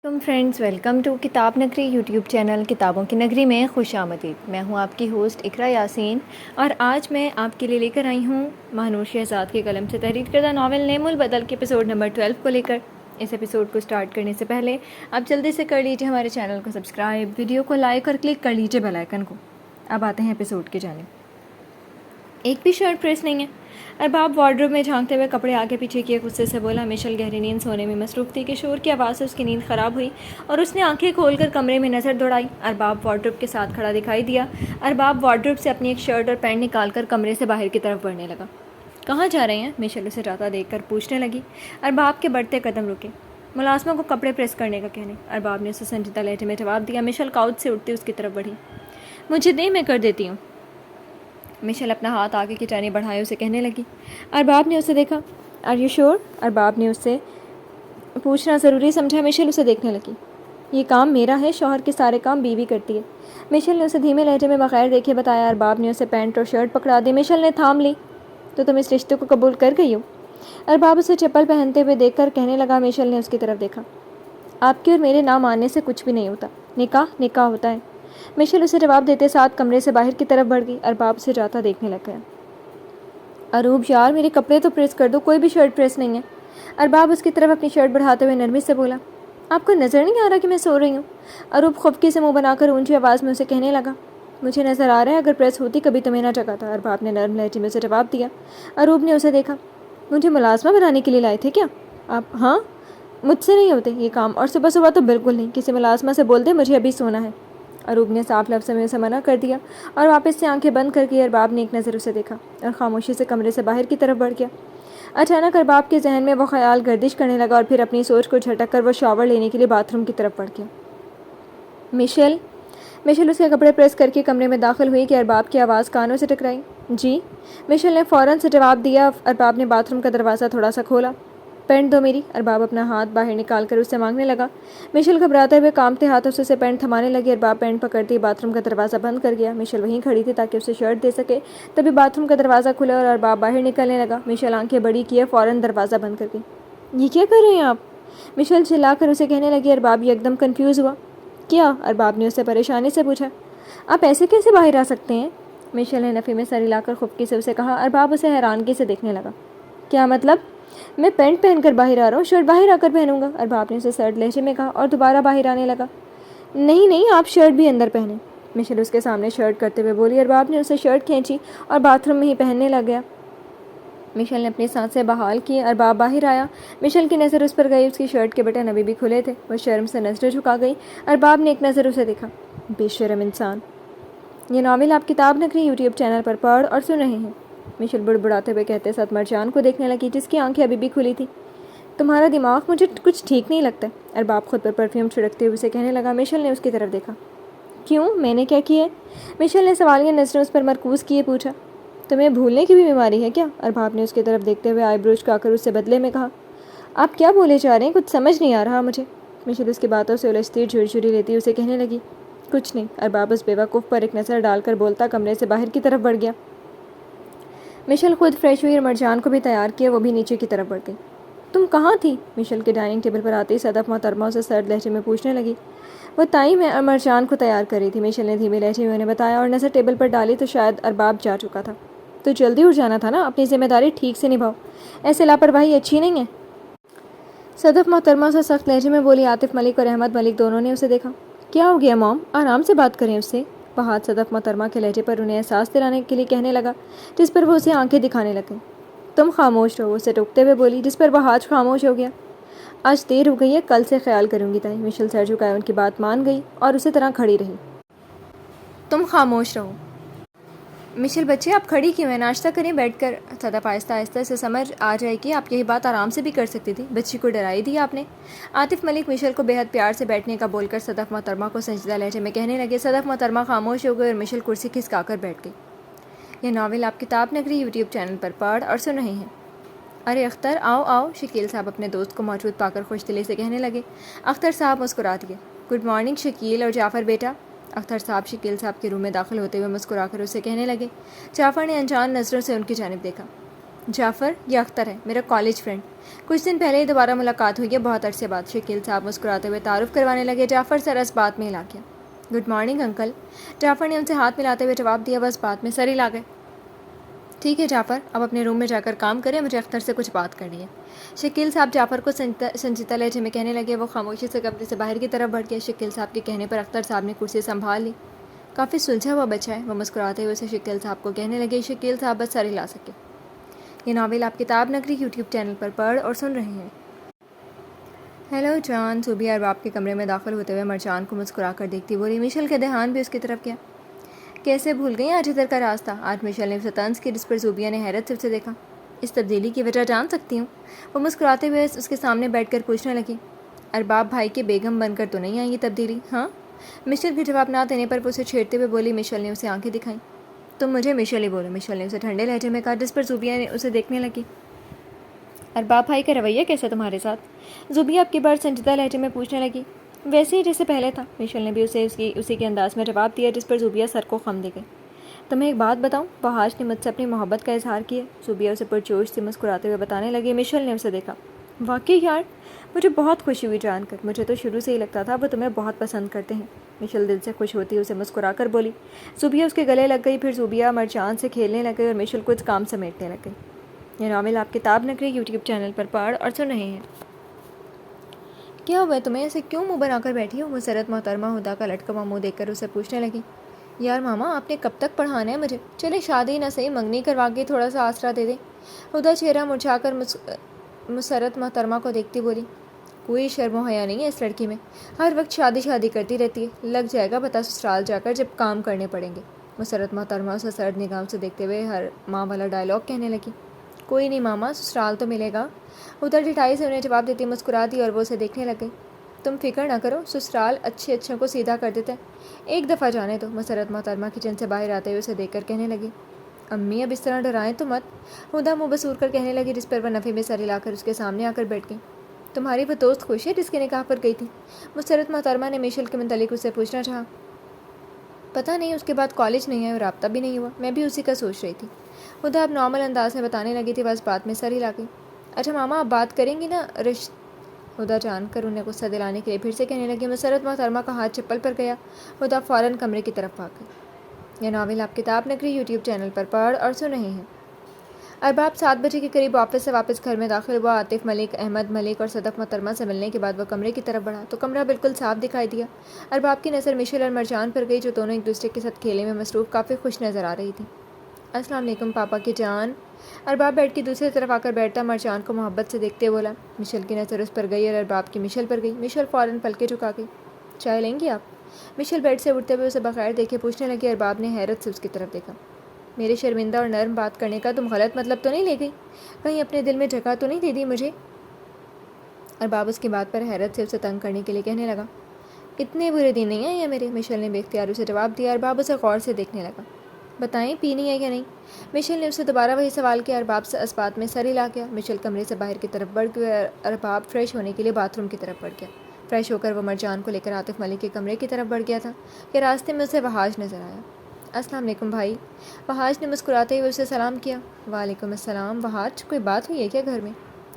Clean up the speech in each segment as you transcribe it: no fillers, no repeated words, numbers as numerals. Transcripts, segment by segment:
Friends welcome to کتاب نگری YouTube channel کتابوں کی نگری میں خوش آمدید۔ میں ہوں آپ کی ہوسٹ اقرا یاسین اور آج میں آپ کے لیے لے کر آئی ہوں مہنور شہزاد کے قلم سے تحریر کردہ ناول نیم البدل کے ایپیسوڈ نمبر 12 کو لے کر۔ اس ایپیسوڈ کو سٹارٹ کرنے سے پہلے آپ جلدی سے کر لیجیے ہمارے چینل کو سبسکرائب، ویڈیو کو لائک اور کلک کر لیجیے بیل آئیکن کو۔ اب آتے ہیں ایپیسوڈ کی جانب۔ ایک بھی شرٹ پریس نہیں ہے۔ ارباب وارڈروب میں جھانکتے ہوئے کپڑے آگے پیچھے کیے غصے سے بولا۔ مشل گہری نیند سونے میں مصروف تھی کہ شور کی آواز سے اس کی نیند خراب ہوئی اور اس نے آنکھیں کھول کر کمرے میں نظر دوڑائی۔ ارباب وارڈروب کے ساتھ کھڑا دکھائی دیا۔ ارباب وارڈروب سے اپنی ایک شرٹ اور پینٹ نکال کر کمرے سے باہر کی طرف بڑھنے لگا۔ کہاں جا رہے ہیں؟ مشل اسے جاتا دیکھ کر پوچھنے لگی۔ ارباب کے بڑھتے قدم رکے۔ ملازمہ کو کپڑے پریس کرنے کا کہنے۔ ارباب نے اسے سنجیدہ لہجے میں جواب دیا۔ مشل کاؤچ سے اٹھتی اس کی طرف بڑھی۔ مجھے دے، میں کر دیتی ہوں۔ مشل اپنا ہاتھ آگے کی جانب بڑھائے اسے کہنے لگی۔ ارباب نے اسے دیکھا۔ آر یو شور؟ ارباب نے اسے پوچھنا ضروری سمجھا۔ مشل اسے دیکھنے لگی۔ یہ کام میرا ہے، شوہر کے سارے کام بیوی کرتی ہے۔ مشل نے اسے دھیمے لہجے میں بغیر دیکھے بتایا۔ ارباب نے اسے پینٹ اور شرٹ پکڑا دی۔ مشل نے تھام لی۔ تو تم اس رشتے کو قبول کر گئی ہو؟ ارباب اسے چپل پہنتے ہوئے دیکھ کر کہنے لگا۔ مشل نے اس کی طرف دیکھا۔ آپ کے اور میرے نہ ماننے سے کچھ بھی نہیں ہوتا۔ نکاح نکاح ہوتا ہے۔ مشل اسے جواب دیتے ساتھ کمرے سے باہر کی طرف بڑھ گئی۔ ارباب اسے جاتا دیکھنے لگ گیا۔ اروب یار، میرے کپڑے تو پریس کر دو، کوئی بھی شرٹ پریس نہیں ہے۔ ارباب اس کی طرف اپنی شرٹ بڑھاتے ہوئے نرمی سے بولا۔ آپ کو نظر نہیں آ رہا کہ میں سو رہی ہوں؟ اروب خفکی سے منہ بنا کر اونچی آواز میں اسے کہنے لگا۔ مجھے نظر آ رہا ہے، اگر پریس ہوتی کبھی تمہیں نہ جگاتا۔ ارباب نے نرم لہجے میں اسے جواب دیا۔ اروب نے اسے دیکھا۔ مجھے ملازمہ بنانے کے لیے لائے تھے کیا آپ؟ ہاں، مجھ سے نہیں ہوتے یہ کام، اور صبح صبح تو بالکل نہیں۔ کسی ملازمہ سے بول دے مجھے ابھی سونا ہے۔ اروب نے صاف لفظوں میں اسے منع کر دیا اور واپس سے آنکھیں بند کر کے ارباب نے ایک نظر اسے دیکھا اور خاموشی سے کمرے سے باہر کی طرف بڑھ گیا۔ اچانک ارباب کے ذہن میں وہ خیال گردش کرنے لگا اور پھر اپنی سوچ کو جھٹک کر وہ شاور لینے کے لیے باتھ روم کی طرف بڑھ گیا۔ مشل اس کے کپڑے پریس کر کے کمرے میں داخل ہوئی کہ ارباب کی آواز کانوں سے ٹکرائی۔ جی؟ مشل نے فوراً سے جواب دیا۔ ارباب نے باتھ روم کا دروازہ تھوڑا سا کھولا۔ پینٹ دو میری۔ ارباب اپنا ہاتھ باہر نکال کر اس سے مانگنے لگا۔ مشل گھبراتے ہوئے کانپتے ہاتھوں سے اسے پینٹ تھمانے لگی۔ ارباب پینٹ پکڑتی باتھ روم کا دروازہ بند کر گیا۔ مشل وہیں کھڑی تھی تاکہ اسے شرٹ دے سکے، تبھی باتھ روم کا دروازہ کھلا اور ارباب باہر نکلنے لگا۔ مشل آنکھیں بڑی کیے فوراً دروازہ بند کر گئی۔ یہ کیا کر رہے ہیں آپ؟ مشل چلا کر اسے کہنے لگی۔ ارباب ایک دم کنفیوز ہوا۔ کیا؟ ارباب نے اسے پریشانی سے پوچھا۔ آپ ایسے کیسے باہر آ سکتے ہیں؟ مشل نے نفی میں سر ہلا کر خفکی سے اسے کہا۔ ارباب اسے حیرانگی سے دیکھنے لگا۔ کیا مطلب؟ میں پینٹ پہن کر باہر آ رہا ہوں، شرٹ باہر آ کر پہنوں گا، ارباب نے اسے سرد لہجے میں کہا اور دوبارہ باہر آنے لگا۔ نہیں، آپ شرٹ بھی اندر پہنیں، مشل اس کے سامنے شرٹ کرتے ہوئے بولی۔ ارباب نے اسے شرٹ کھینچی اور باتھ روم میں ہی پہننے لگ گیا۔ مشل نے اپنی سانسیں بحال کی۔ ارباب باہر آیا۔ مشل کی نظر اس پر گئی۔ اس کی شرٹ کے بٹن ابھی بھی کھلے تھے۔ وہ شرم سے نظریں جھکا گئی۔ ارباب نے ایک نظر اسے دیکھا۔ بے شرم انسان۔ یہ ناول آپ کتاب نگری یوٹیوب چینل پر پڑھ اور سن رہے ہیں۔ مشل بڑبڑاتے ہوئے کہتے ساتھ مرجان کو دیکھنے لگی جس کی آنکھیں ابھی بھی کھلی تھی۔ تمہارا دماغ مجھے کچھ ٹھیک نہیں لگتا۔ ارباب خود پر پرفیوم چھڑکتے ہوئے اسے کہنے لگا۔ مشل نے اس کی طرف دیکھا۔ کیوں؟ میں نے کیا کیا ہے؟ مشل نے سوالیہ نظریں اس پر مرکوز کیے پوچھا۔ تمہیں بھولنے کی بھی بیماری ہے کیا؟ ارباب نے اس کی طرف دیکھتے ہوئے آئی برو جھکا کر اس سے بدلے میں کہا۔ آپ کیا بولے جا رہے ہیں؟ کچھ سمجھ نہیں آ رہا مجھے۔ مشل اس کی باتوں سے الجھتی جھرجھری لیتی اسے کہنے لگی۔ کچھ نہیں۔ ارباب اس بیوقوف پر ایک نظر ڈال کر بولتا کمرے سے باہر کی طرف بڑھ گیا۔ مشل خود فریش ہوئی اور مرجان کو بھی تیار کیا، وہ بھی نیچے کی طرف بڑھ گئی۔ تم کہاں تھی؟ مشل کے ڈائننگ ٹیبل پر آتے ہی صدف محترمہ اسے سرد لہجے میں پوچھنے لگی۔ وہ تائی میں اور مرجان کو تیار کر رہی تھی، مشل نے دھیمے لہجے میں انہیں بتایا اور نظر ٹیبل پر ڈالی تو شاید ارباب جا چکا تھا۔ تو جلدی اٹھ جانا تھا نا، اپنی ذمہ داری ٹھیک سے نبھاؤ، ایسے لاپرواہی اچھی نہیں ہے۔ صدف محترمہ سے سخت لہجے میں بولی۔ عاطف ملک اور احمد ملک دونوں نے اسے دیکھا۔ کیا ہو گیا موم؟ آرام سے بات کریں اس سے، وہ ہاتھ صدف محترمہ کے لہجے پر انہیں احساس دلانے کے لیے کہنے لگا جس پر وہ اسے آنکھیں دکھانے لگیں۔ تم خاموش رہو، اسے ٹوکتے ہوئے بولی جس پر وہ ہاتھ خاموش ہو گیا۔ آج دیر ہو گئی ہے، کل سے خیال کروں گی تائی۔ مشل سر جھکائے ان کی بات مان گئی اور اسی طرح کھڑی رہی۔ تم خاموش رہو۔ مشل بچے آپ کھڑی کیوں ہیں؟ ناشتہ کریں بیٹھ کر۔ صدف آہستہ آہستہ سے سمجھ آ جائے کہ آپ یہی بات آرام سے بھی کر سکتی تھی، بچی کو ڈرائی دی آپ نے۔ عاطف ملک مشل کو بے حد پیار سے بیٹھنے کا بول کر صدف محترمہ کو سنجیدہ لہجے میں کہنے لگے۔ صدف محترمہ خاموش ہو گئی اور مشل کرسی کھسکا کر بیٹھ گئی۔ یہ ناول آپ کتاب نگری یوٹیوب چینل پر پڑھ اور سن رہے ہیں۔ ارے اختر آؤ، شکیل صاحب اپنے دوست کو موجود پا کر خوش دلی سے کہنے لگے۔ اختر صاحب مسکرا دیے۔ گڈ مارننگ شکیل اور جعفر بیٹا۔ اختر صاحب شکیل صاحب کے روم میں داخل ہوتے ہوئے مسکرا کر اسے کہنے لگے۔ جعفر نے انجان نظروں سے ان کی جانب دیکھا۔ جعفر، یہ اختر ہے، میرا کالج فرینڈ، کچھ دن پہلے ہی دوبارہ ملاقات ہوئی ہے، بہت عرصے بعد۔ شکیل صاحب مسکراتے ہوئے تعارف کروانے لگے۔ جعفر سر اس بات میں ہلا گیا۔ گڈ مارننگ انکل، جعفر نے ان سے ہاتھ ملاتے ہوئے جواب دیا۔ وہ اس بات میں سر ہلا گئے۔ ٹھیک ہے جعفر، اب اپنے روم میں جا کر کام کریں، مجھے اختر سے کچھ بات کرنی ہے، شکیل صاحب جعفر کو سنجیدہ لہجے میں کہنے لگے۔ وہ خاموشی سے کمرے سے باہر کی طرف بڑھ گیا۔ شکیل صاحب کے کہنے پر اختر صاحب نے کرسی سنبھال لی۔ کافی سلجھا ہوا بچہ ہے، وہ مسکراتے ہوئے اسے شکیل صاحب کو کہنے لگے۔ شکیل صاحب بس سر ہلا سکے۔ یہ ناول آپ کتاب نگری یوٹیوب چینل پر پڑھ اور سن رہے ہیں۔ ہیلو جان، صوبیہ ارباب کے کمرے میں داخل ہوتے ہوئے مرجان کو مسکرا کر دیکھتی بولی۔ مشل کا دھیان بھی اس کی طرف گیا۔ کیسے بھول گئی آج ادھر کا راستہ؟ آج مشل نے اسے طنز کی، جس پر صوبیہ نے حیرت سے اسے دیکھا۔ اس تبدیلی کی وجہ جان سکتی ہوں؟ وہ مسکراتے ہوئے اس کے سامنے بیٹھ کر پوچھنے لگی۔ ارباب بھائی کے بیگم بن کر تو نہیں آئی یہ تبدیلی؟ ہاں، مشل کے جواب نہ دینے پر وہ اسے چھیڑتے ہوئے بولی۔ مشل نے اسے آنکھیں دکھائیں۔ تم مجھے مشل ہی بولو، مشل نے اسے ٹھنڈے لہجے میں کہا، جس پر زوبیہ نے اسے دیکھنے لگی۔ ارباب بھائی کا رویہ کیسا تمہارے ساتھ؟ زوبیہ اب کی بار سنجیدہ لہجے میں پوچھنے لگی۔ ویسے ہی جیسے پہلے تھا، مشل نے بھی اسی کے انداز میں جواب دیا، جس پر زوبیہ سر کو خم دے گئی۔ تمہیں ایک بات بتاؤں، وحاش نے مجھ سے اپنی محبت کا اظہار کیا، زوبیہ اسے پرجوش سے مسکراتے ہوئے بتانے لگی۔ مشل نے اسے دیکھا۔ واقعی یار، مجھے بہت خوشی ہوئی جان کر، مجھے تو شروع سے ہی لگتا تھا وہ تمہیں بہت پسند کرتے ہیں۔ مشل دل سے خوش ہوتی اسے مسکرا کر بولی۔ زوبیہ اس کے گلے لگ گئی، پھر زوبیہ مرجان سے کھیلنے لگ گئی اور مشل کچھ کام سمیٹنے لگ گئی۔ یہ ناول آپ کتاب نگری یوٹیوب چینل پر پڑھ اور سن رہے ہیں۔ کیا ہوا تمہیں، ایسے کیوں منہ بنا کر بیٹھی ہو؟ مسرت محترمہ ہدا کا لٹکا ہوا منہ دیکھ کر اسے پوچھنے لگی۔ یار ماما، آپ نے کب تک پڑھانا ہے مجھے؟ چلے شادی نہ صحیح، منگنی کروا کے تھوڑا سا آسرا دے دیں۔ ہدا چہرہ مرجھا کر مسرت محترمہ کو دیکھتی بولی۔ کوئی شرم و حیا نہیں ہے اس لڑکی میں، ہر وقت شادی شادی کرتی رہتی ہے، لگ جائے گا پتہ سسرال جا کر جب کام کرنے پڑیں گے۔ مسرت محترمہ اسے سرد نگاہوں سے دیکھتے ہوئے ہر ماں والا ڈائلاگ کہنے لگی۔ کوئی نہیں ماما، سسرال تو ملے گا۔ ادھر ڈٹائی سے انہیں جواب دیتی مسکرا دی اور وہ اسے دیکھنے لگ گئی۔ تم فکر نہ کرو، سسرال اچھے اچھوں کو سیدھا کر دیتا ہے، ایک دفعہ جانے دو۔ مسرت محترمہ کچن سے باہر آتے ہوئے اسے دیکھ کر کہنے لگی۔ امی اب اس طرح ڈرائیں تو مت، ہدا منہ بسور کر کہنے لگی، جس پر وہ نفی میں سر ہلا کر اس کے سامنے آ کر بیٹھ گئی۔ تمہاری وہ دوست خوش ہے جس کے نکاح پر گئی تھی؟ مسرت محترمہ نے مشل کے متعلق اسے پوچھنا چاہا۔ پتہ نہیں، اس کے بعد کالج نہیں آیا اور رابطہ بھی نہیں ہوا، میں بھی اسی کا سوچ رہی تھی، ہدا اب نارمل انداز میں بتانے لگی تھی۔ بس بات میں سر ہلا گئی۔ اچھا ماما، آپ بات کریں گی نا ہدا جان کر انہیں غصہ دلانے کے لیے پھر سے کہنے لگی۔ مسرت محترمہ کا ہاتھ چپل پر گیا، ہدا فوراً کمرے کی طرف بھاگ گئی۔ یہ ناول آپ کتاب نگری یوٹیوب چینل پر پڑھ اور سن رہے ہیں۔ ارباب 7 بجے کے قریب آفس سے واپس گھر میں داخل ہوا۔ عاطف ملک، احمد ملک اور صدف محترمہ سے ملنے کے بعد وہ کمرے کی طرف بڑھا تو کمرہ بالکل صاف دکھائی دیا۔ ارباب کی نظر مشل اور مرجان پر گئی، جو دونوں ایک دوسرے کے ساتھ کھیلے میں مصروف کافی خوش نظر آ رہی تھی۔ السلام علیکم پاپا کی جان، ارباب بیڈ کی دوسری طرف آ کر بیٹھتا مرجان کو محبت سے دیکھتے بولا۔ مشل کی نظر اس پر گئی اور ارباب کی مشل پر گئی۔ مشل فوراً پلکیں جھکا گئی۔ چائے لیں گی آپ؟ مشل بیڈ سے اٹھتے ہوئے اسے بغیر دیکھے پوچھنے لگی۔ ارباب نے حیرت سے اس کی طرف دیکھا۔ میرے شرمندہ اور نرم بات کرنے کا تم غلط مطلب تو نہیں لے گئی؟ کہیں اپنے دل میں جگہ تو نہیں دے دی مجھے؟ ارباب اس کی بات پر حیرت سے اسے تنگ کرنے کے لیے کہنے لگا۔ اتنے برے دن نہیں ہیں یہ میرے، مشل نے بے اختیار اسے جواب دیا۔ ارباب اسے غور سے دیکھنے لگا۔ بتائیں، پینی ہے یا نہیں؟ مشل نے اسے دوبارہ وہی سوال کیا۔ ارباب سے اس بات میں سر ہلا گیا۔ مشل کمرے سے باہر کی طرف بڑھ گیا۔ ارباب فریش ہونے کے لیے باتھ روم کی طرف بڑھ گیا۔ فریش ہو کر وہ مرجان کو لے کر عاطف ملک کے کمرے کی طرف بڑھ گیا تھا کہ راستے میں اسے وحاش نظر آیا۔ السلام علیکم بھائی، وحاش نے مسکراتے ہوئے اسے سلام کیا۔ وعلیکم السلام۔ وحاش، کوئی بات ہوئی ہے کیا گھر میں؟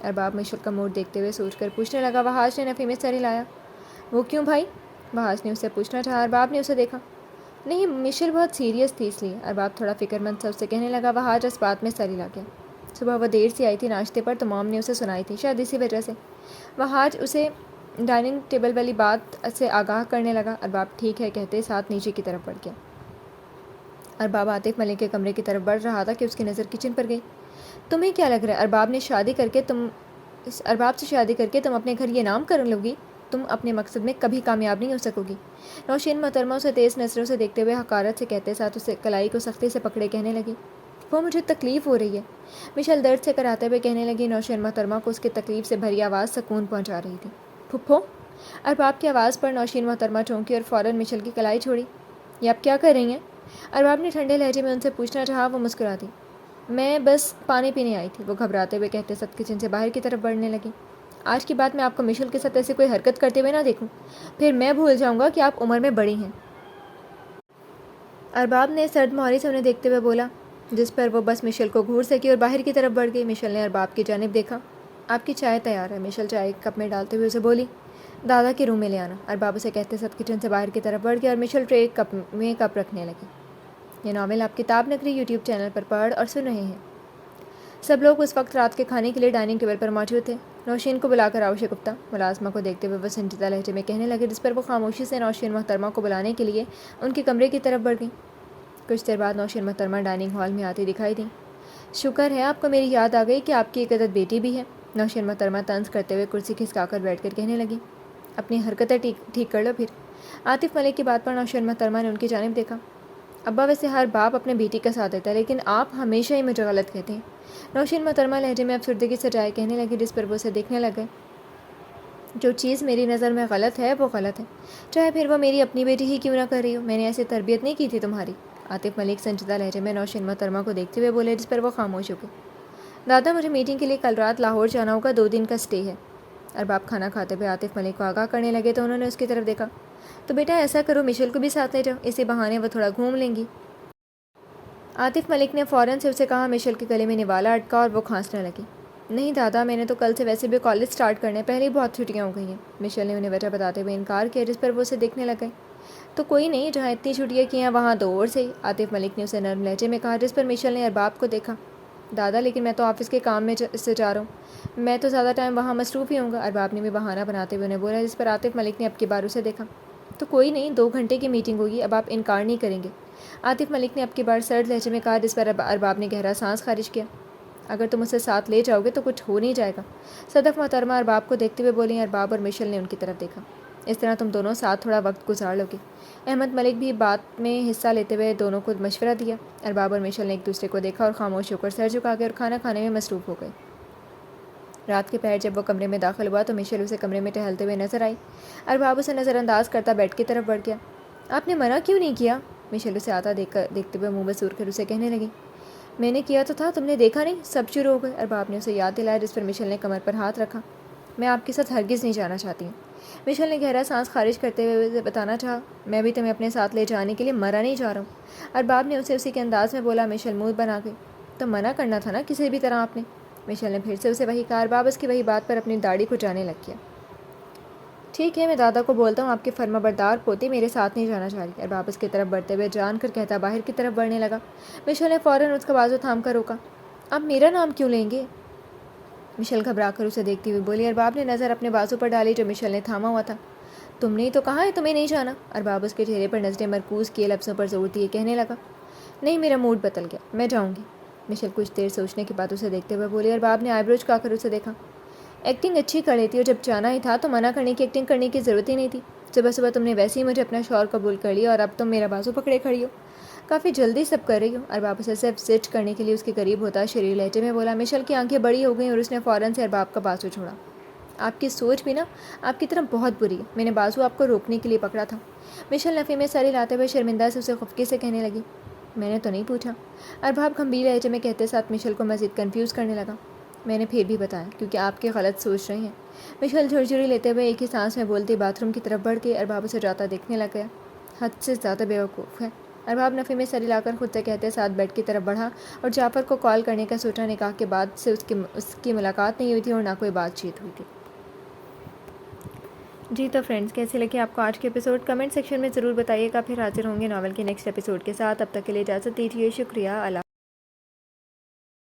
ارباب مشل کا موڈ دیکھتے ہوئے سوچ کر پوچھنے لگا۔ وحاش نے نفی میں سر ہلایا۔ وہ کیوں بھائی؟ وحاش نے اسے پوچھنا چاہا۔ ارباب نے اسے دیکھا۔ نہیں، مشل بہت سیریس تھی اس لیے، ارباب تھوڑا فکر مند سا اسے کہنے لگا۔ وحاش اس بات میں سر ہلا گیا۔ صبح وہ دیر سے آئی تھی ناشتے پر، تو مام نے اسے سنائی تھی، شاید اسی وجہ سے۔ وحاش اسے ڈائننگ ٹیبل والی بات سے آگاہ کرنے لگا۔ ارباب ٹھیک ہے کہتے ساتھ نیچے کی طرف بڑھ گیا۔ ارباب عاطف ملک کے کمرے کی طرف بڑھ رہا تھا کہ اس کی نظر کچن پر گئی۔ تمہیں کیا لگ رہا ہے ارباب سے شادی کر کے تم اپنے گھر یہ نام کر لو گی؟ تم اپنے مقصد میں کبھی کامیاب نہیں ہو سکو گی۔ نوشین محترمہ اسے تیز نظروں سے دیکھتے ہوئے حقارت سے کہتے ساتھ اسے کلائی کو سختی سے پکڑے کہنے لگی۔ وہ مجھے تکلیف ہو رہی ہے، مشل درد سے کراتے ہوئے کہنے لگی۔ نوشین محترمہ کو اس کی تکلیف سے بھری آواز سکون پہنچا رہی تھی۔ پھپھو؟ ارباب کی آواز پر نوشین محترمہ چونکی اور فوراً مشل کی کلائی چھوڑی۔ یہ آپ کیا کر رہی ہیں؟ ارباب نے ٹھنڈے لہجے میں ان سے پوچھنا چاہا۔ وہ مسکرا دی۔ میں بس پانی پینے آئی تھی، وہ گھبراتے ہوئے کہتے ساتھ کچن سے باہر کی طرف بڑھنے لگی۔ آج کی بات میں آپ کو مشل کے ساتھ ایسی کوئی حرکت کرتے ہوئے نہ دیکھوں، پھر میں بھول جاؤں گا کہ آپ عمر میں بڑی ہیں۔ ارباب نے سرد مہری سے انہیں دیکھتے ہوئے بولا۔ جس پر وہ بس مشل کو گھور سکی اور باہر کی طرف بڑھ گئی۔ مشل نے ارباب کی جانب دیکھا۔ آپ کی چائے تیار ہے، مشل چائے کپ میں ڈالتے ہوئے اسے بولی۔ دادا کے روم میں لے آنا، ارباب اسے کہتے ساتھ کچن سے باہر کی طرف بڑھ گیا اور مشل ٹرے کپ میں کپ رکھنے لگی۔ یہ ناول آپ کتاب نگری یوٹیوب چینل پر پڑھ اور سن رہے ہیں۔ سب لوگ اس وقت رات کے کھانے کے لیے ڈائننگ ٹیبل پر موجود تھے۔ نوشین کو بلا کر آؤ شگفتہ، ملازمہ کو دیکھتے ہوئے وہ سنجیدہ لہجے میں کہنے لگے، جس پر وہ خاموشی سے نوشین محترمہ کو بلانے کے لیے ان کے کمرے کی طرف بڑھ گئی۔ کچھ دیر بعد نوشین محترمہ ڈائننگ ہال میں آتی دکھائی دیں۔ شکر ہے آپ کو میری یاد آ گئی کہ آپ کی ایک عدد بیٹی بھی ہے، نوشین محترمہ طنز کرتے ہوئے کرسی کھسکا کر بیٹھ کر کہنے لگی۔ اپنی حرکتیں ٹھیک کر لو پھر۔ عاطف ملک کی بات پر نوشین محترمہ نے ان کی جانب دیکھا۔ ابا ویسے ہر باپ اپنے بیٹی کا ساتھ دیتا ہے، لیکن آپ ہمیشہ ہی مجھے غلط کہتے ہیں، نوشین محترمہ لہجے میں افسردگی سے جائے کہنے لگی، جس پر وہ اسے دیکھنے لگے۔ جو چیز میری نظر میں غلط ہے وہ غلط ہے، چاہے پھر وہ میری اپنی بیٹی ہی کیوں نہ کر رہی ہو، میں نے ایسی تربیت نہیں کی تھی تمہاری۔ عاطف ملک سنجیدہ لہجے میں نوشین محترمہ کو دیکھتے ہوئے بولے، جس پر وہ خاموش ہو گئی۔ دادا مجھے میٹنگ کے لیے کل رات لاہور جانا ہوگا، 2 دن کا سٹے ہے۔ ارباب کھانا کھاتے ہوئے عاطف ملک کو آگاہ کرنے لگے تو انہوں نے اس کی طرف دیکھا۔ تو بیٹا ایسا کرو، مشل کو بھی ساتھ لے جاؤ، اسی بہانے وہ تھوڑا گھوم لیں گی۔ عاطف ملک نے فوراً سے اسے کہا۔ مشل کے گلے میں نوالا اٹکا اور وہ کھانسنے لگی۔ نہیں دادا، میں نے تو کل سے ویسے بھی کالج سٹارٹ کرنے، پہلے ہی بہت چھٹیاں ہو گئی ہیں۔ مشل نے انہیں وجہ بتاتے ہوئے انکار کیا، جس پر وہ اسے دیکھنے لگے۔ تو کوئی نہیں، جہاں اتنی چھٹیاں کی ہیں وہاں 2 اور صحیح، عاطف ملک نے اسے نرم لہجے میں کہا، جس پر مشل نے ارباب کو دیکھا۔ دادا لیکن میں تو آفس کے کام میں سے جا رہا ہوں، میں تو زیادہ ٹائم وہاں مصروف ہی ہوں گا، ارباب نے بھی بہانہ بناتے ہوئے انہیں بولا، جس پر عاطف ملک نے اب کی بار اسے دیکھا۔ تو کوئی نہیں، 2 گھنٹے کی میٹنگ ہوگی، اب آپ انکار نہیں کریں گے، عاطف ملک نے اب کی بار سرد لہجے میں کہا، جس پر ارباب نے گہرا سانس خارج کیا۔ اگر تم اسے ساتھ لے جاؤ گے تو کچھ ہو نہیں جائے گا، صدف محترمہ ارباب کو دیکھتے ہوئے بولیں۔ ارباب اور مشل نے ان کی طرف دیکھا۔ اس طرح تم دونوں ساتھ تھوڑا وقت گزار لو گے۔ احمد ملک بھی بات میں حصہ لیتے ہوئے دونوں کو مشورہ دیا۔ ارباب اور مشل نے ایک دوسرے کو دیکھا اور خاموش ہو کر سر جھکا گئے اور کھانا کھانے میں مصروف ہو گئے۔ رات کے پہر جب وہ کمرے میں داخل ہوا تو مشل اسے کمرے میں ٹہلتے ہوئے نظر آئی۔ ارباب اسے نظر انداز کرتا بیڈ کی طرف بڑھ گیا۔ آپ نے منع کیوں نہیں کیا؟ مشل اسے آتا دیکھتے ہوئے منہ بسور کر اسے کہنے لگی۔ میں نے کیا تو تھا، تم نے دیکھا نہیں، سب شروع ہو گئے۔ ارباب نے اسے یاد دلایا، جس پر مشل نے کمر پر ہاتھ رکھا۔ میں آپ کے ساتھ ہرگز نہیں جانا چاہتی ہوں، مشل نے گہرا سانس خارج کرتے ہوئے اسے بتانا چاہا۔ میں بھی تمہیں اپنے ساتھ لے جانے کے لیے مرا نہیں جا رہا ہوں، ارباب نے اسے اسی کے انداز میں بولا۔ مشل منہ بنا گئی۔ تو منع کرنا تھا نا کسی بھی طرح آپ نے، مشل نے پھر سے اسے وہی کہا۔ ارباب اس کی وہی بات پر اپنی داڑھی کو جانے لگ گیا۔ ٹھیک ہے، میں دادا کو بولتا ہوں، آپ کی فرما بردار پوتی میرے ساتھ نہیں جانا چاہ رہی، ارباب اس کی طرف بڑھتے ہوئے جان کر کہتا باہر کی طرف بڑھنے لگا۔ مشل نے فوراً اس کا بازو تھام کر روکا۔ آپ میرا نام کیوں لیں گے؟ مشل گھبرا کر اسے دیکھتی ہوئی بولی۔ ارباب نے نظر اپنے بازو پر ڈالی جو مشل نے تھاما ہوا تھا۔ تم نے ہی تو کہا ہے تمہیں نہیں جانا، ارباب اس کے چہرے پر نظریں مرکوز کیے لفظوں پر زور دیے کہنے لگا۔ نہیں، میرا موڈ بدل گیا، میں جاؤں گی، مشل کچھ دیر سوچنے کے بعد اسے دیکھتے ہوئے بولی۔ ارباب نے آئی برو جھکا کر اسے دیکھا۔ ایکٹنگ اچھی کر لیتی ہو، جب جانا ہی تھا تو منع کرنے کی ایکٹنگ کرنے کی ضرورت ہی نہیں تھی، صبح صبح تم نے ویسے ہی مجھے اپنا شوہر قبول کر لیا اور اب تم میرا بازو پکڑے کھڑی ہو، کافی جلدی سب کر رہی ہو، ارباب اسے صرف زج کرنے کے لیے اس کے قریب ہوتا شریر لہجے میں بولا۔ مشل کی آنکھیں بڑی ہو گئیں اور اس نے فوراً سے ارباب کا بازو چھوڑا۔ آپ کی سوچ بھی نا آپ کی طرح بہت بری ہے، میں نے بازو آپ کو روکنے کے لیے پکڑا تھا، مشل نفی میں سر ہلاتے ہوئے شرمندہ سے اسے خفگی سے کہنے لگی۔ میں نے تو نہیں پوچھا، ارباب گھمبیر لہجے میں کہتے ساتھ مشل کو مزید کنفیوز کرنے لگا۔ میں نے پھر بھی بتایا کیونکہ آپ کے غلط سوچ رہے ہیں، مشل جھرجھری لیتے ہوئے ایک ہی سانس میں بولتے باتھ روم کی طرف بڑھ گئی۔ ارباب اسے جاتا دیکھنے لگ گیا۔ حد سے زیادہ بیوقوف ہے، ارباب نفی میں سر ہلا کر خود سے کہتے ساتھ بیڈ کی طرف بڑھا اور جعفر کو کال کرنے کا سوچا۔ نکاح کے بعد سے اس کی ملاقات نہیں ہوئی تھی اور نہ کوئی بات چیت ہوئی تھی۔ جی تو فرینڈز، کیسے لگے آپ کو آج کے ایپیسوڈ؟ کمنٹ سیکشن میں ضرور بتائیے گا۔ پھر حاضر ہوں گے ناول کے نیکسٹ ایپیسوڈ کے ساتھ، اب تک کے لیے اجازت دیجیے، شکریہ، اللہ